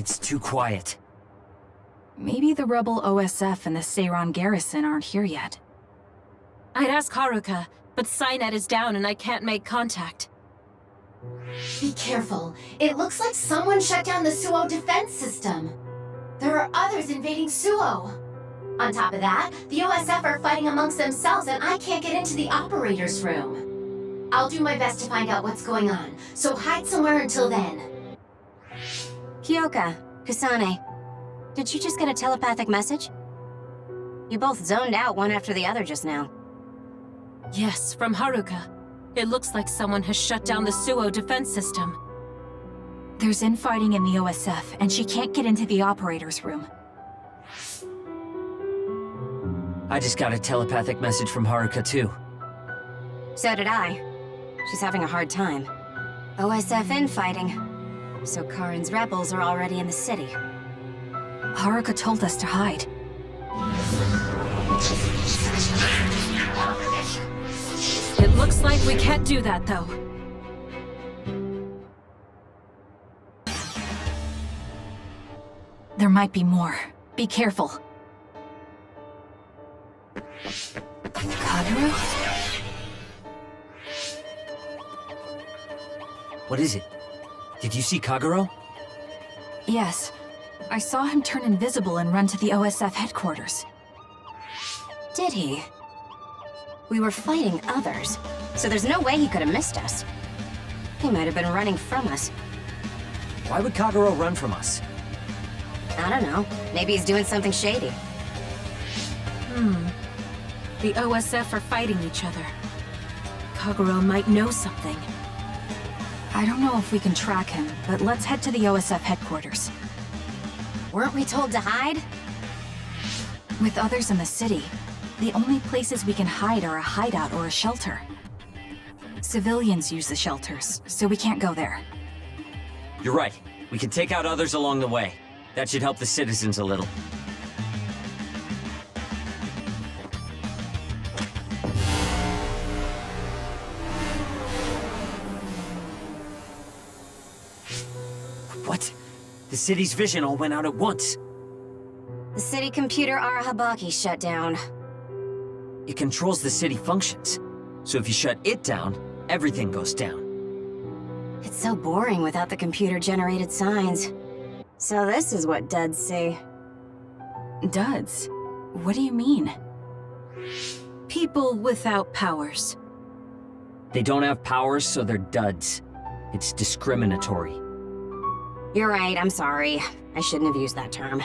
It's too quiet. Maybe the rebel OSF and the Seiran garrison aren't here yet. I'd ask Haruka, but Cynet is down and I can't make contact. Be careful. It looks like someone shut down the Suo defense system. There are others invading Suo. On top of that, the OSF are fighting amongst themselves and I can't get into the operator's room. I'll do my best to find out what's going on, so hide somewhere until then. Kyoka, Kusane, did you just get a telepathic message? You both zoned out one after the other just now. Yes, from Haruka. It looks like someone has shut down the Suo defense system. There's infighting in the OSF, and she can't get into the operator's room. I just got a telepathic message from Haruka too. So did I. She's having a hard time. OSF infighting. So Karin's rebels are already in the city. Haruka told us to hide. It looks like we can't do that, though. There might be more. Be careful. Kagero? What is it? Did you see Kagero? Yes. I saw him turn invisible and run to the OSF headquarters. Did he? We were fighting others, so there's no way he could have missed us. He might have been running from us. Why would Kagero run from us? I don't know. Maybe he's doing something shady. The OSF are fighting each other. Kagero might know something. I don't know if we can track him, but let's head to the OSF headquarters. Weren't we told to hide? With others in the city, the only places we can hide are a hideout or a shelter. Civilians use the shelters, so we can't go there. You're right. We can take out others along the way. That should help the citizens a little. What? The city's vision all went out at once. The city computer Arahabaki shut down. It controls the city functions. So if you shut it down, everything goes down. It's so boring without the computer-generated signs. So this is what duds see. Duds? What do you mean? People without powers. They don't have powers, so they're duds. It's discriminatory. You're right, I'm sorry. I shouldn't have used that term.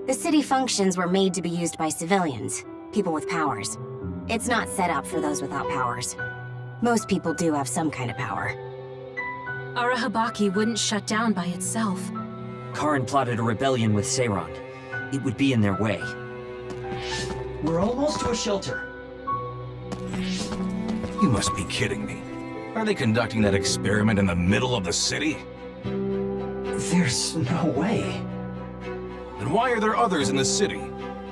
The city functions were made to be used by civilians, people with powers. It's not set up for those without powers. Most people do have some kind of power. Arahabaki wouldn't shut down by itself. Karin plotted a rebellion with Seiran. It would be in their way. We're almost to a shelter. You must be kidding me. Are they conducting that experiment in the middle of the city? There's no way. Then why are there others in the city?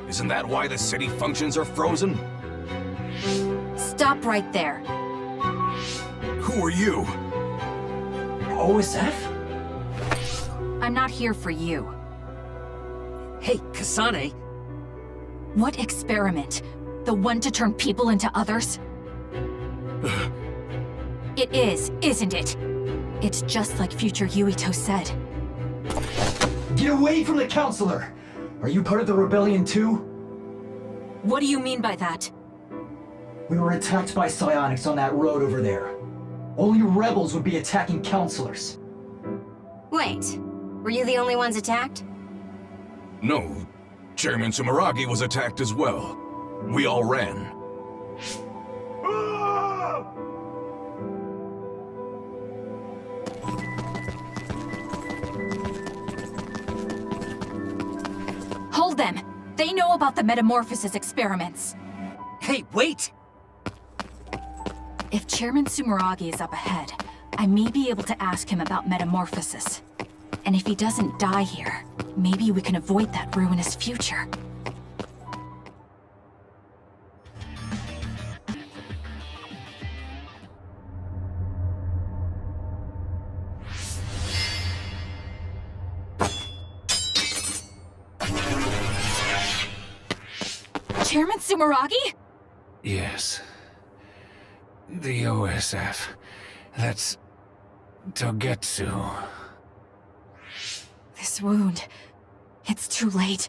Isn't that why the city functions are frozen? Stop right there. Who are you? OSF? I'm not here for you. Hey, Kasane! What experiment? The one to turn people into others? It is, isn't it? It's just like future Yuito said. Get away from the counselor! Are you part of the rebellion too? What do you mean by that? We were attacked by psionics on that road over there. Only rebels would be attacking counselors. Wait, were you the only ones attacked? No. Chairman Sumeragi was attacked as well. We all ran. Hold them! They know about the metamorphosis experiments. Hey, wait! If Chairman Sumeragi is up ahead, I may be able to ask him about metamorphosis. And if he doesn't die here, maybe we can avoid that ruinous future. Chairman Sumeragi? Yes. The OSF. That's Togetsu. This wound. It's too late.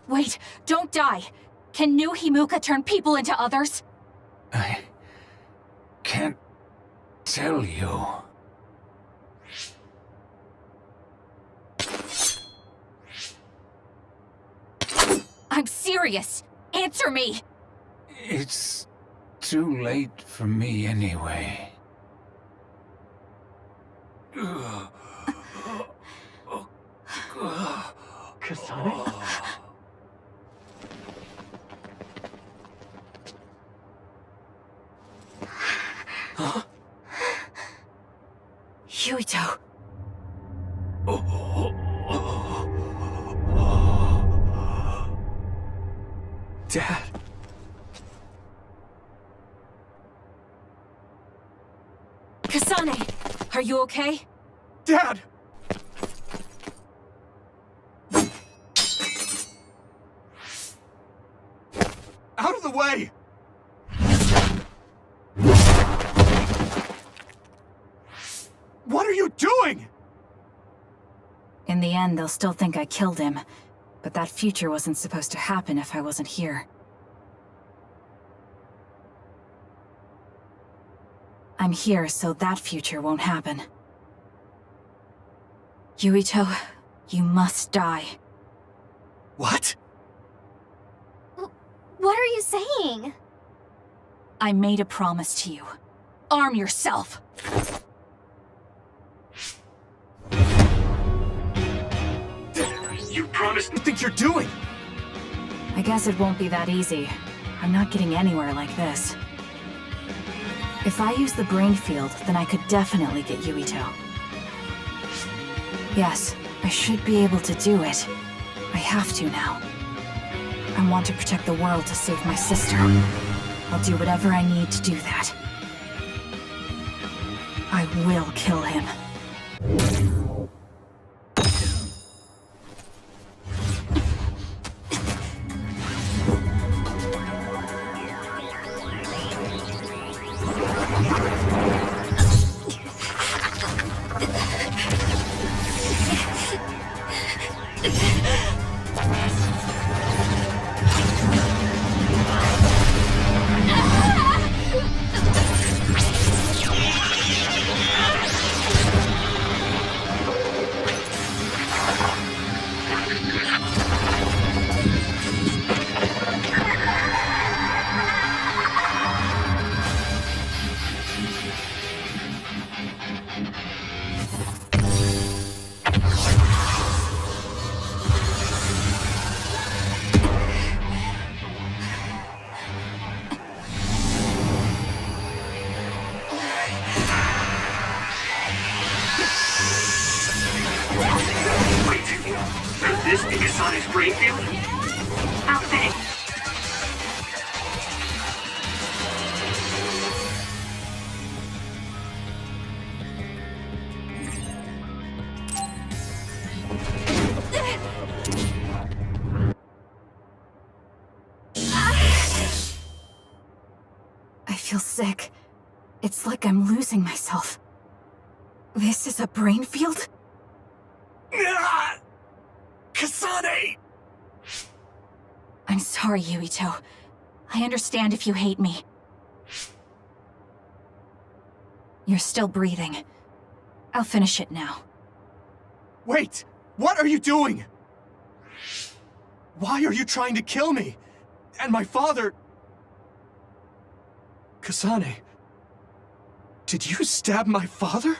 Wait, don't die. Can new Himuka turn people into others? I can't tell you. I'm serious. Answer me. It's too late for me anyway. Kasane? Yuito. Dad. Kasane, are you okay? Dad! Out of the way! What are you doing? In the end, they'll still think I killed him. But that future wasn't supposed to happen if I wasn't here. I'm here so that future won't happen. Yuito, you must die. What? What are you saying? I made a promise to you. Arm yourself! You promised. What do you think you're doing? I guess it won't be that easy. I'm not getting anywhere like this. If I use the brain field, then I could definitely get Yuito. Yes, I should be able to do it. I have to now. I want to protect the world to save my sister. I'll do whatever I need to do that. I will kill him. I feel sick. It's like I'm losing myself. This is a brain field? Kasane! I'm sorry, Yuito. I understand if you hate me. You're still breathing. I'll finish it now. Wait! What are you doing? Why are you trying to kill me? And my father... Kasane... Did you stab my father?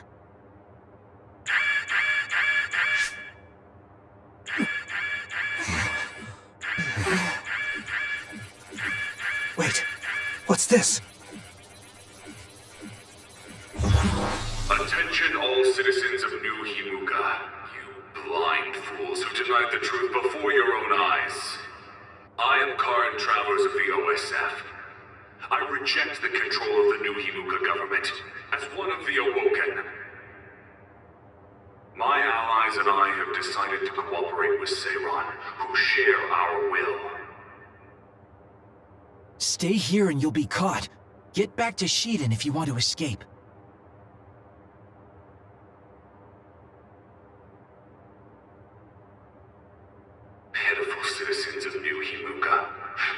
Wait, what's this? Attention all citizens of New Himuka. You blind fools who denied the truth before your own eyes. I am current travelers of the OSF. I reject the control of the New Himuka government as one of the Awoken. My allies and I have decided to cooperate with Seiran, who share our will. Stay here and you'll be caught. Get back to Shiden if you want to escape. Pitiful citizens of New Himuka,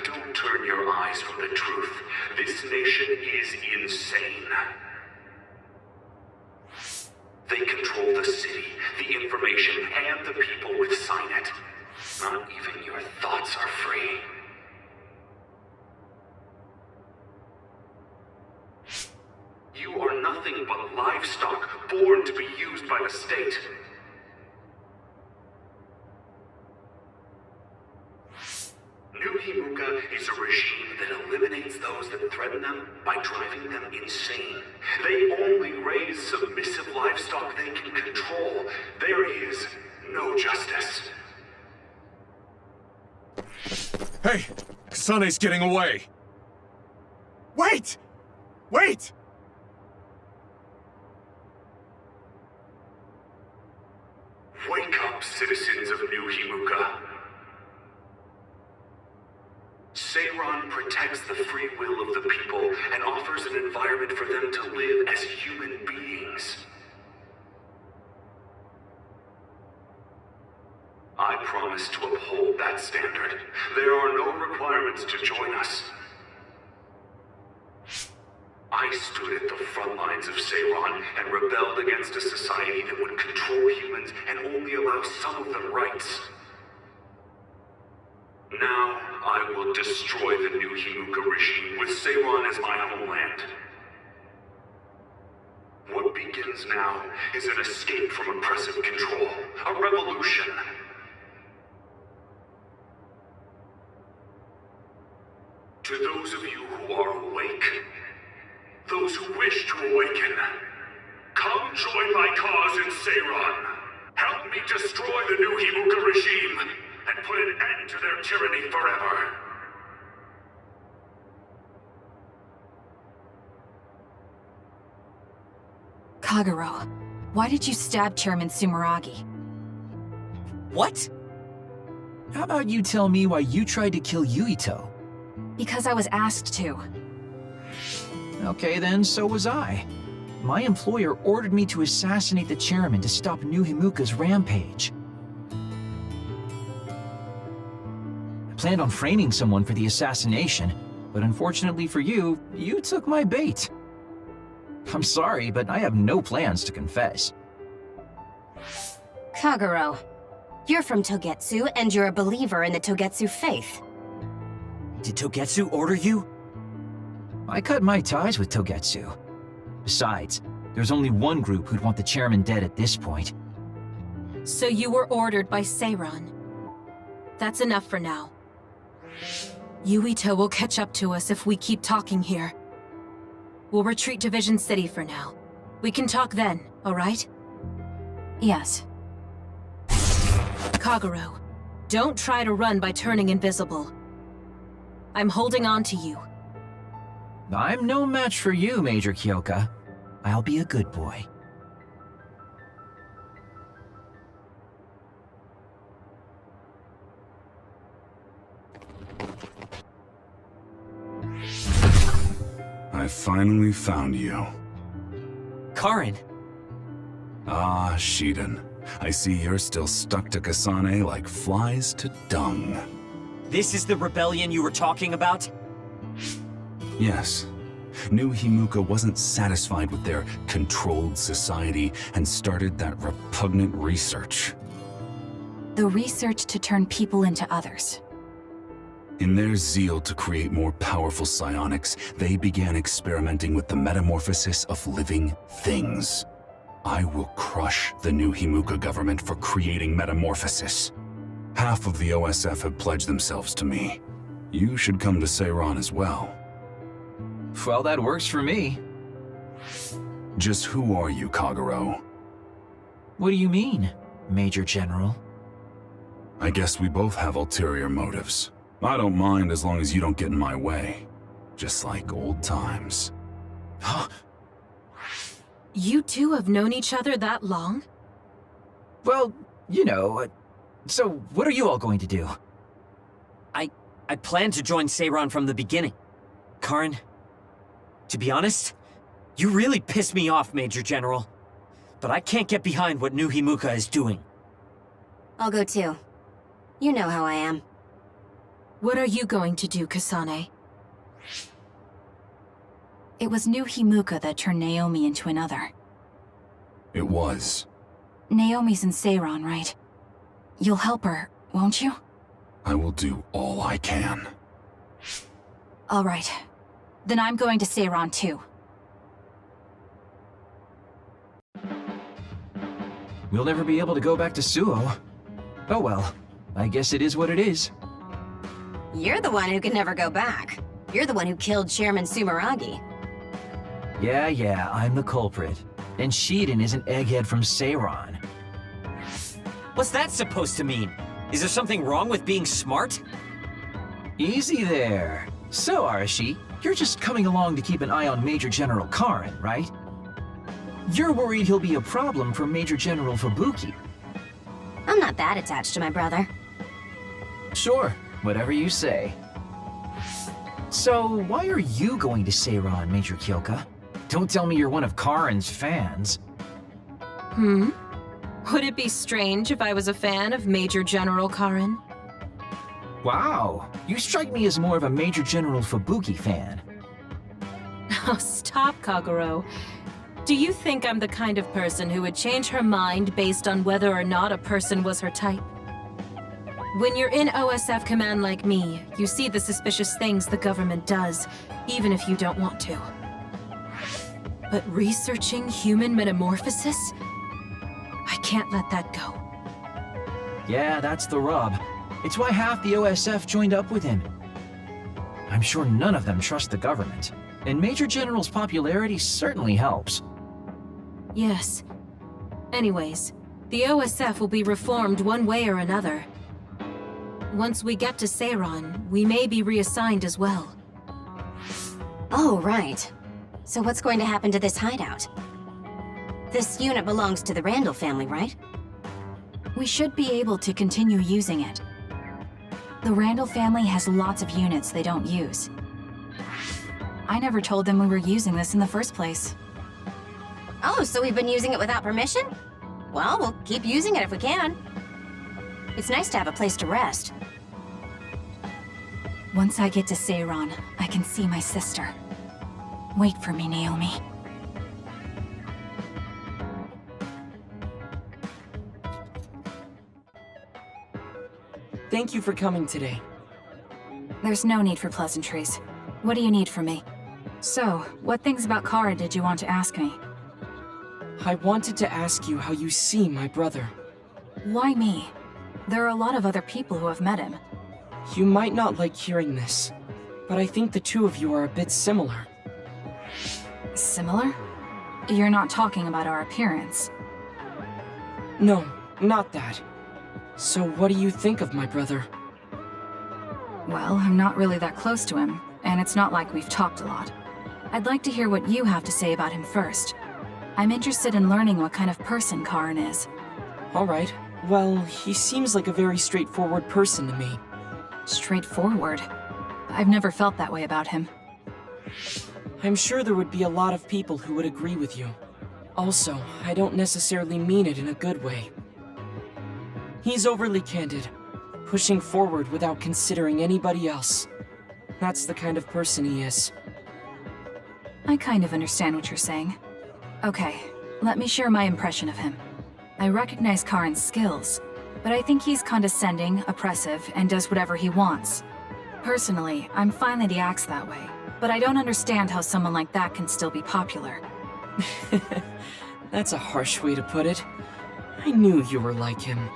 don't turn your eyes from the truth. This nation is insane. They control the city, the information, and the people with Signet. Not even your thoughts are free. You are nothing but livestock, born to be used by the state. New Himuka is a regime that eliminates those that threaten them by driving them insane. They only raise submissive livestock they can control. There is no justice. Hey! Kasane's getting away! Wait! Wait! Wake up, citizens of New Himuka. Seiron protects the free will of the people and offers an environment for them to live as human beings. I promise to uphold that standard. There are no requirements to join us. I stood at the front lines of Seiron and rebelled against a society that would control humans and only allow some of them rights. Now, I will destroy the New Himuka regime with Seiron as my homeland. What begins now is an escape from oppressive control, a revolution. To those of you who are awake, those who wish to awaken, come join my cause in Seiron. Help me destroy the New Himuka regime and put an end to their tyranny forever. Kagero, why did you stab Chairman Sumeragi? What? How about you tell me why you tried to kill Yuito? Because I was asked to. Okay then, so was I. My employer ordered me to assassinate the chairman to stop New Himuka's rampage. I planned on framing someone for the assassination, but unfortunately for you, you took my bait. I'm sorry, but I have no plans to confess. Kagero, you're from Togetsu, and you're a believer in the Togetsu faith. Did Togetsu order you? I cut my ties with Togetsu. Besides, there's only one group who'd want the chairman dead at this point. So you were ordered by Seiron. That's enough for now. Yuito will catch up to us if we keep talking here. We'll retreat to Vision City for now. We can talk then, alright? Yes. Kagero, don't try to run by turning invisible. I'm holding on to you. I'm no match for you, Major Kyoka. I'll be a good boy. I finally found you. Karin. Ah, Shiden. I see you're still stuck to Kasane like flies to dung. This is the rebellion you were talking about? Yes. New Himuka wasn't satisfied with their controlled society and started that repugnant research. The research to turn people into others. In their zeal to create more powerful psionics, they began experimenting with the metamorphosis of living things. I will crush the New Himuka government for creating metamorphosis. Half of the OSF have pledged themselves to me. You should come to Seiron as well. Well, that works for me. Just who are you, Kagero? What do you mean, Major General? I guess we both have ulterior motives. I don't mind as long as you don't get in my way. Just like old times. You two have known each other that long? Well, you know, so what are you all going to do? I planned to join Seiron from the beginning. Karin? To be honest, you really pissed me off, Major General. But I can't get behind what New Himuka is doing. I'll go too. You know how I am. What are you going to do, Kasane? It was New Himuka that turned Naomi into another. It was. Naomi's in Seiron, right? You'll help her, won't you? I will do all I can. All right. Then I'm going to Seiron too. We'll never be able to go back to Suo. Oh well, I guess it is what it is. You're the one who can never go back. You're the one who killed Chairman Sumeragi. Yeah, I'm the culprit. And Shiden is an egghead from Seiron. What's that supposed to mean? Is there something wrong with being smart? Easy there. So, Arashi, you're just coming along to keep an eye on Major General Karin, right? You're worried he'll be a problem for Major General Fubuki. I'm not that attached to my brother. Sure, whatever you say. So, why are you going to Seiron, Major Kyoka? Don't tell me you're one of Karin's fans. Would it be strange if I was a fan of Major General Karin? Wow, you strike me as more of a Major General Fubuki fan. Oh, stop, Kaguro. Do you think I'm the kind of person who would change her mind based on whether or not a person was her type? When you're in OSF command like me, you see the suspicious things the government does, even if you don't want to. But researching human metamorphosis? I can't let that go. Yeah, that's the rub. It's why half the OSF joined up with him. I'm sure none of them trust the government, and Major General's popularity certainly helps. Yes. Anyways, the OSF will be reformed one way or another. Once we get to Seiron, we may be reassigned as well. Oh, right. So what's going to happen to this hideout? This unit belongs to the Randall family, right? We should be able to continue using it. The Randall family has lots of units they don't use. I never told them we were using this in the first place. Oh, so we've been using it without permission? Well, we'll keep using it if we can. It's nice to have a place to rest. Once I get to Seiron, I can see my sister. Wait for me, Naomi. Thank you for coming today. There's no need for pleasantries. What do you need from me? So, what things about Kara did you want to ask me? I wanted to ask you how you see my brother. Why me? There are a lot of other people who have met him. You might not like hearing this, but I think the two of you are a bit similar. Similar? You're not talking about our appearance. No, not that. So what do you think of my brother? Well, I'm not really that close to him, and it's not like we've talked a lot. I'd like to hear what you have to say about him first. I'm interested in learning what kind of person Karin is. Alright. Well, he seems like a very straightforward person to me. Straightforward? I've never felt that way about him. I'm sure there would be a lot of people who would agree with you. Also, I don't necessarily mean it in a good way. He's overly candid, pushing forward without considering anybody else. That's the kind of person he is. I kind of understand what you're saying. Okay, let me share my impression of him. I recognize Karin's skills, but I think he's condescending, oppressive, and does whatever he wants. Personally, I'm fine that he acts that way, but I don't understand how someone like that can still be popular. That's a harsh way to put it. I knew you were like him.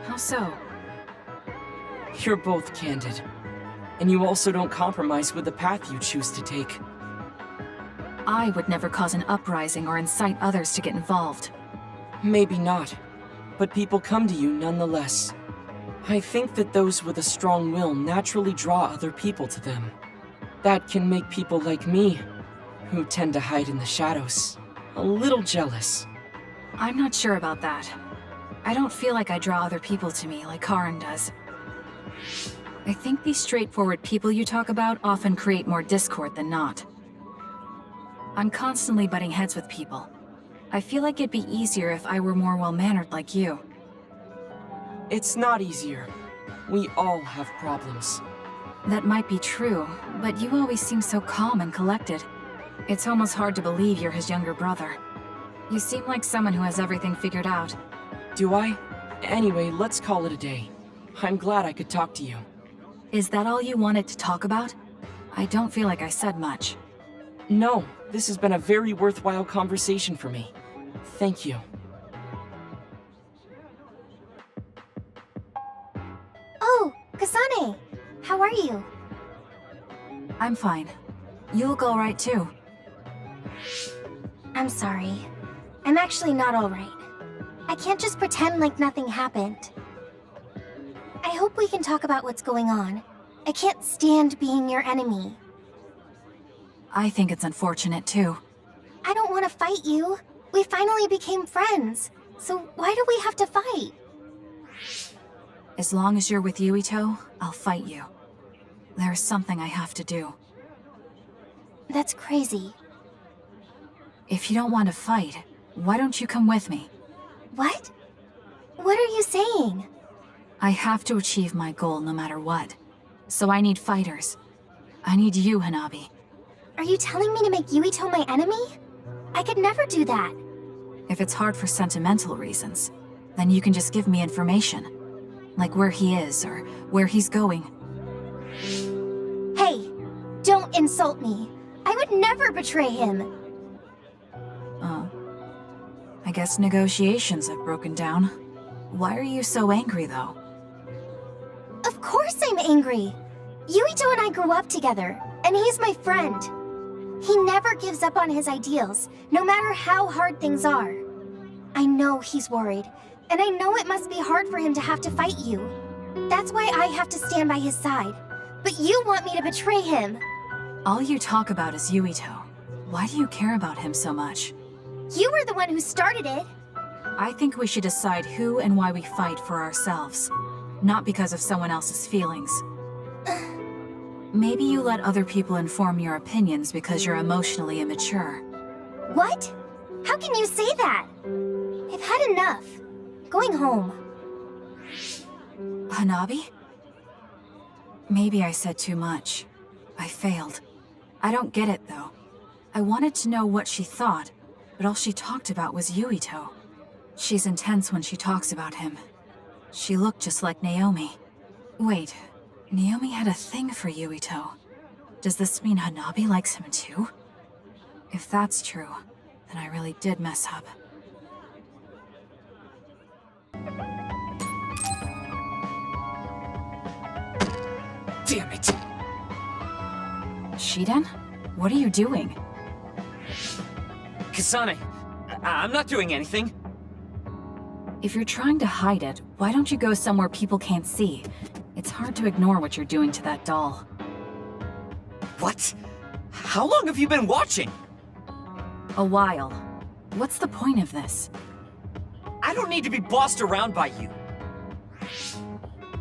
How so? You're both candid. And you also don't compromise with the path you choose to take. I would never cause an uprising or incite others to get involved. Maybe not, but people come to you nonetheless. I think that those with a strong will naturally draw other people to them. That can make people like me, who tend to hide in the shadows, a little jealous. I'm not sure about that. I don't feel like I draw other people to me like Karin does. I think these straightforward people you talk about often create more discord than not. I'm constantly butting heads with people. I feel like it'd be easier if I were more well-mannered like you. It's not easier. We all have problems. That might be true, but you always seem so calm and collected. It's almost hard to believe you're his younger brother. You seem like someone who has everything figured out. Do I? Anyway, let's call it a day. I'm glad I could talk to you. Is that all you wanted to talk about? I don't feel like I said much. No, this has been a very worthwhile conversation for me. Thank you. Oh, Kasane! How are you? I'm fine. You look alright too. I'm sorry. I'm actually not alright. I can't just pretend like nothing happened. I hope we can talk about what's going on. I can't stand being your enemy. I think it's unfortunate too. I don't want to fight you. We finally became friends. So why do we have to fight? As long as you're with Yuito, I'll fight you. There's something I have to do. That's crazy. If you don't want to fight, why don't you come with me? What? What are you saying? I have to achieve my goal no matter what. So I need fighters. I need you, Hanabi. Are you telling me to make Yuito my enemy? I could never do that. If it's hard for sentimental reasons, then you can just give me information. Like where he is, or where he's going. Hey, don't insult me. I would never betray him. I guess negotiations have broken down. Why are you so angry, though? Of course I'm angry. Yuito and I grew up together, and he's my friend. He never gives up on his ideals, no matter how hard things are. I know he's worried, and I know it must be hard for him to have to fight you. That's why I have to stand by his side. But you want me to betray him. All you talk about is Yuito. Why do you care about him so much? You were the one who started it. I think we should decide who and why we fight for ourselves, not because of someone else's feelings. Maybe you let other people inform your opinions because you're emotionally immature. What? How can you say that? I've had enough. Going home. Hanabi? Maybe I said too much. I failed. I don't get it, though. I wanted to know what she thought, but all she talked about was Yuito. She's intense when she talks about him. She looked just like Naomi. Wait, Naomi had a thing for Yuito. Does this mean Hanabi likes him too? If that's true, then I really did mess up. Damn it! Shiden? What are you doing? Kasane, I'm not doing anything. If you're trying to hide it, why don't you go somewhere people can't see? It's hard to ignore what you're doing to that doll. What? How long have you been watching? A while. What's the point of this? I don't need to be bossed around by you.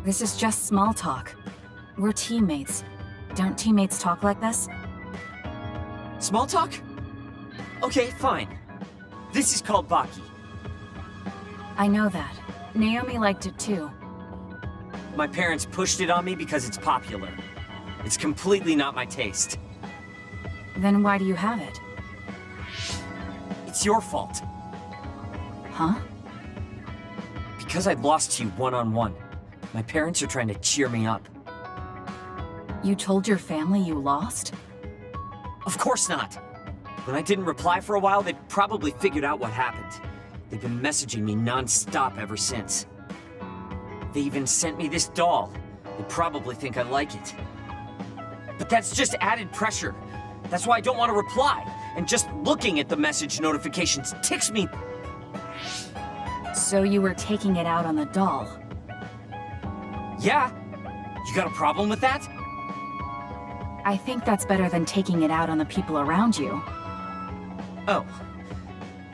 This is just small talk. We're teammates. Don't teammates talk like this? Small talk? Okay, fine. This is called Baki. I know that. Naomi liked it too. My parents pushed it on me because it's popular. It's completely not my taste. Then why do you have it? It's your fault. Huh? Because I lost to you one-on-one. My parents are trying to cheer me up. You told your family you lost? Of course not. When I didn't reply for a while, they probably figured out what happened. They've been messaging me non-stop ever since. They even sent me this doll. They probably think I like it. But that's just added pressure. That's why I don't want to reply. And just looking at the message notifications ticks me. So you were taking it out on the doll? Yeah. You got a problem with that? I think that's better than taking it out on the people around you. Oh.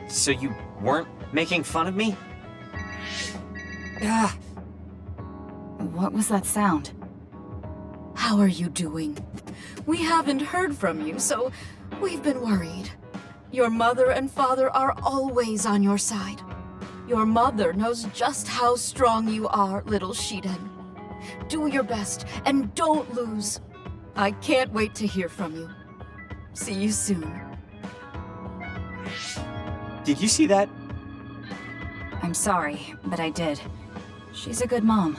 So you weren't making fun of me? Ah. What was that sound? How are you doing? We haven't heard from you, so we've been worried. Your mother and father are always on your side. Your mother knows just how strong you are, little Shiden. Do your best, and don't lose. I can't wait to hear from you. See you soon. Did you see that? I'm sorry, but I did. She's a good mom.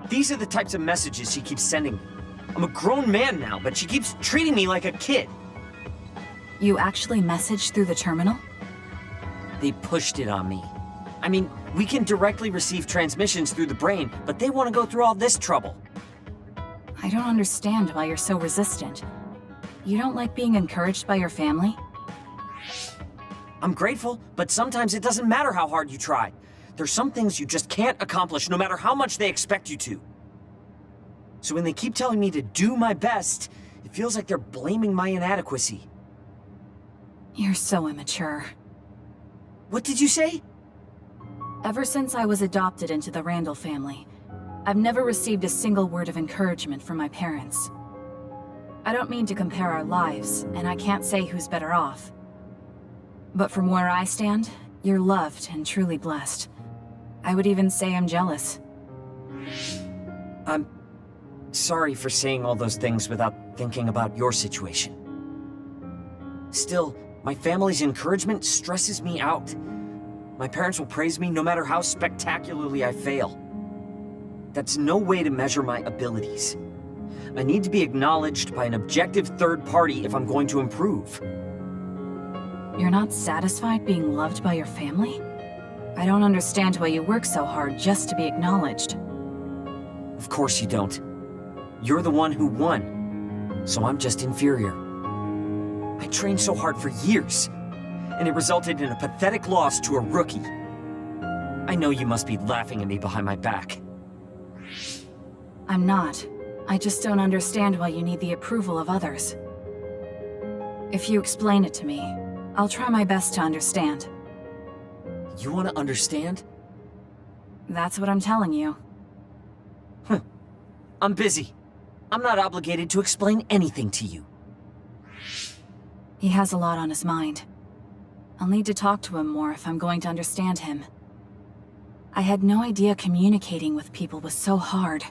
These are the types of messages she keeps sending me. I'm a grown man now, but she keeps treating me like a kid. You actually messaged through the terminal? They pushed it on me. I mean, we can directly receive transmissions through the brain, but they want to go through all this trouble. I don't understand why you're so resistant. You don't like being encouraged by your family? I'm grateful, but sometimes it doesn't matter how hard you try. There's some things you just can't accomplish no matter how much they expect you to. So when they keep telling me to do my best, it feels like they're blaming my inadequacy. You're so immature. What did you say? Ever since I was adopted into the Randall family, I've never received a single word of encouragement from my parents. I don't mean to compare our lives, and I can't say who's better off. But from where I stand, you're loved and truly blessed. I would even say I'm jealous. I'm sorry for saying all those things without thinking about your situation. Still, my family's encouragement stresses me out. My parents will praise me no matter how spectacularly I fail. That's no way to measure my abilities. I need to be acknowledged by an objective third party if I'm going to improve. You're not satisfied being loved by your family? I don't understand why you work so hard just to be acknowledged. Of course you don't. You're the one who won, so I'm just inferior. I trained so hard for years, and it resulted in a pathetic loss to a rookie. I know you must be laughing at me behind my back. I'm not. I just don't understand why you need the approval of others. If you explain it to me, I'll try my best to understand. You want to understand? That's what I'm telling you. I'm busy. I'm not obligated to explain anything to you. He has a lot on his mind. I'll need to talk to him more if I'm going to understand him. I had no idea communicating with people was so hard.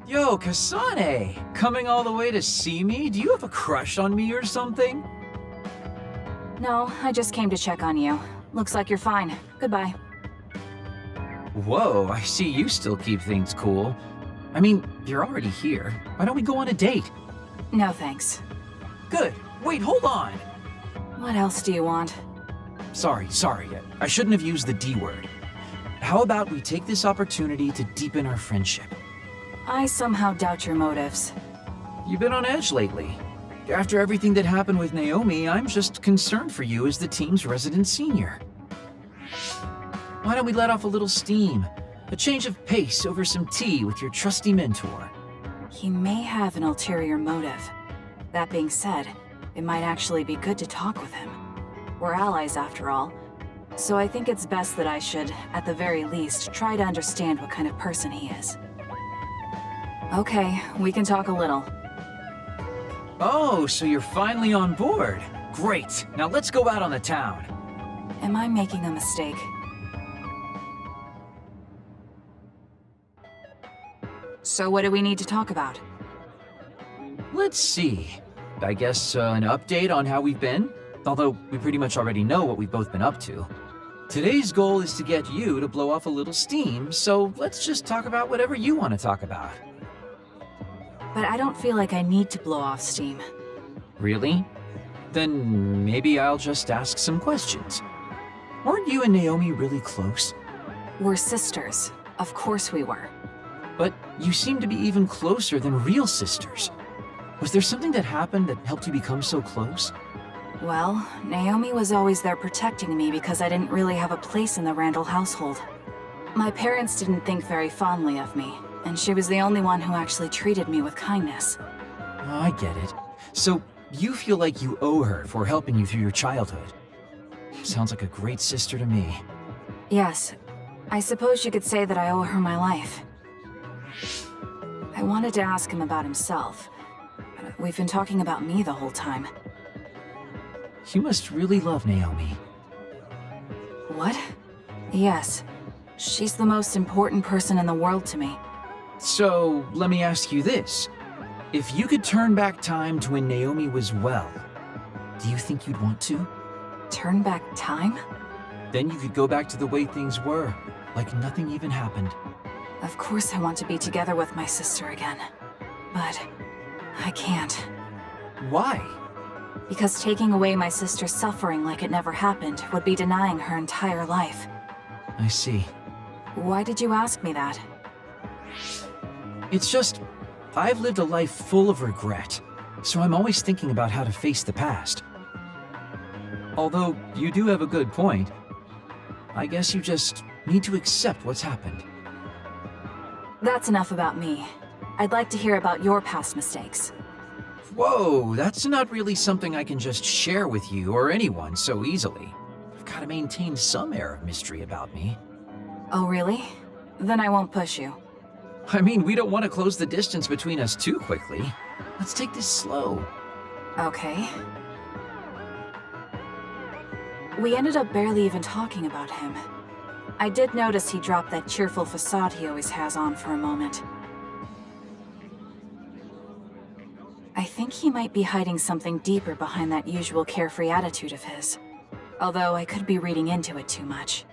Yo, Kasane! Coming all the way to see me? Do you have a crush on me or something? No, I just came to check on you. Looks like you're fine. Goodbye. Whoa, I see you still keep things cool. I mean, you're already here. Why don't we go on a date? No thanks. Good. Wait, hold on! What else do you want? Sorry. I shouldn't have used the D word. How about we take this opportunity to deepen our friendship? I somehow doubt your motives. You've been on edge lately. After everything that happened with Naomi, I'm just concerned for you as the team's resident senior. Why don't we let off a little steam? A change of pace over some tea with your trusty mentor. He may have an ulterior motive. That being said, it might actually be good to talk with him. We're allies after all, so I think it's best that I should, at the very least, try to understand what kind of person he is. Okay, we can talk a little. Oh, so you're finally on board. Great. Now let's go out on the town. Am I making a mistake? So what do we need to talk about? Let's see. I guess an update on how we've been? Although we pretty much already know what we've both been up to. Today's goal is to get you to blow off a little steam, so let's just talk about whatever you want to talk about. But I don't feel like I need to blow off steam. Really? Then maybe I'll just ask some questions. Weren't you and Naomi really close? We're sisters. Of course we were. But you seem to be even closer than real sisters. Was there something that happened that helped you become so close? Well, Naomi was always there protecting me because I didn't really have a place in the Randall household. My parents didn't think very fondly of me, and she was the only one who actually treated me with kindness. I get it. So you feel like you owe her for helping you through your childhood? Sounds like a great sister to me. Yes. I suppose you could say that I owe her my life. I wanted to ask him about himself, but we've been talking about me the whole time. You must really love Naomi. What? Yes. She's the most important person in the world to me. So, let me ask you this. If you could turn back time to when Naomi was well, do you think you'd want to? Turn back time? Then you could go back to the way things were, like nothing even happened. Of course I want to be together with my sister again. But I can't. Why? Because taking away my sister's suffering like it never happened would be denying her entire life. I see. Why did you ask me that? It's just, I've lived a life full of regret, so I'm always thinking about how to face the past. Although, you do have a good point. I guess you just need to accept what's happened. That's enough about me. I'd like to hear about your past mistakes. Whoa, that's not really something I can just share with you or anyone so easily. I've got to maintain some air of mystery about me. Oh, really? Then I won't push you. I mean, we don't want to close the distance between us too quickly. Let's take this slow. Okay. We ended up barely even talking about him. I did notice he dropped that cheerful facade he always has on for a moment. I think he might be hiding something deeper behind that usual carefree attitude of his. Although I could be reading into it too much.